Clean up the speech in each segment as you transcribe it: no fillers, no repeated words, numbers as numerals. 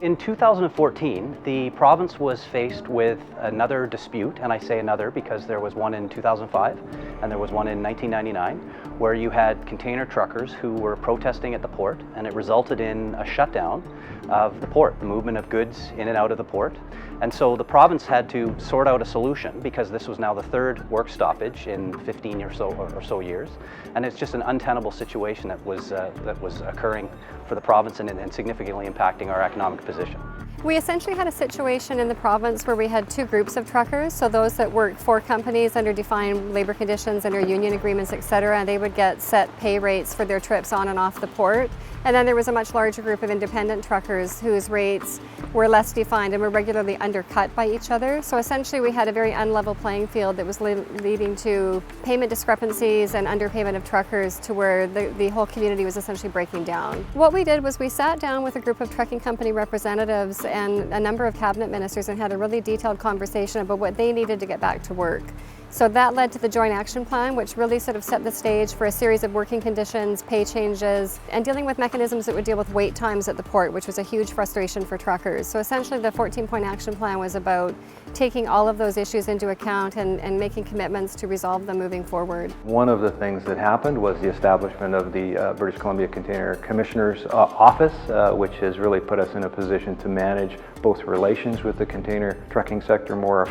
In 2014, the province was faced with another dispute, and I say another because there was one in 2005 and there was one in 1999, where you had container truckers who were protesting at the port, and it resulted in a shutdown of the port, the movement of goods in and out of the port. And so the province had to sort out a solution, because this was now the third work stoppage in 15 or so years, and it's just an untenable situation that was occurring for the province and significantly impacting our economic position. We essentially had a situation in the province where we had two groups of truckers, so those that worked for companies under defined labor conditions, under union agreements, etc., and they would get set pay rates for their trips on and off the port. And then there was a much larger group of independent truckers whose rates were less defined and were regularly undercut by each other. So essentially we had a very unlevel playing field that was leading to payment discrepancies and underpayment of truckers, to where the whole community was essentially breaking down. What we did was we sat down with a group of trucking company representatives and a number of cabinet ministers and had a really detailed conversation about what they needed to get back to work. So that led to the Joint Action Plan, which really sort of set the stage for a series of working conditions, pay changes, and dealing with mechanisms that would deal with wait times at the port, which was a huge frustration for truckers. So essentially the 14-point action plan was about taking all of those issues into account and making commitments to resolve them moving forward. One of the things that happened was the establishment of the British Columbia Container Commissioner's Office, which has really put us in a position to manage both relations with the container trucking sector more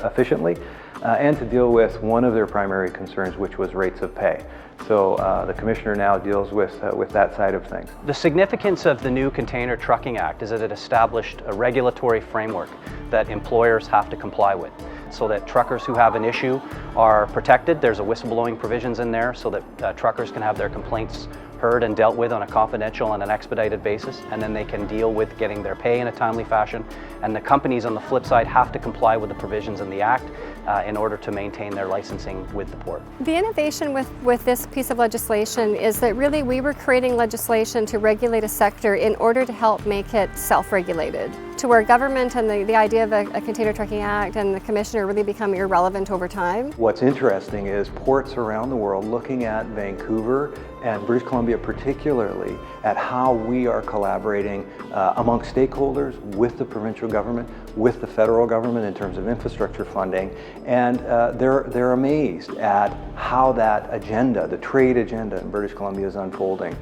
efficiently, and to deal with one of their primary concerns, which was rates of pay. So the Commissioner now deals with that side of things. The significance of the new Container Trucking Act is that it established a regulatory framework that employers have to comply with, so that truckers who have an issue are protected. There's a whistleblowing provisions in there so that truckers can have their complaints heard and dealt with on a confidential and an expedited basis, and then they can deal with getting their pay in a timely fashion. And the companies on the flip side have to comply with the provisions in the Act in order to maintain their licensing with the port. The innovation with this piece of legislation is that really we were creating legislation to regulate a sector in order to help make it self-regulated, to where government and the idea of a Container Trucking Act and the Commissioner really become irrelevant over time. What's interesting is ports around the world looking at Vancouver and British Columbia particularly, at how we are collaborating among stakeholders, with the provincial government, with the federal government in terms of infrastructure funding, and they're amazed at how that agenda, the trade agenda in British Columbia, is unfolding.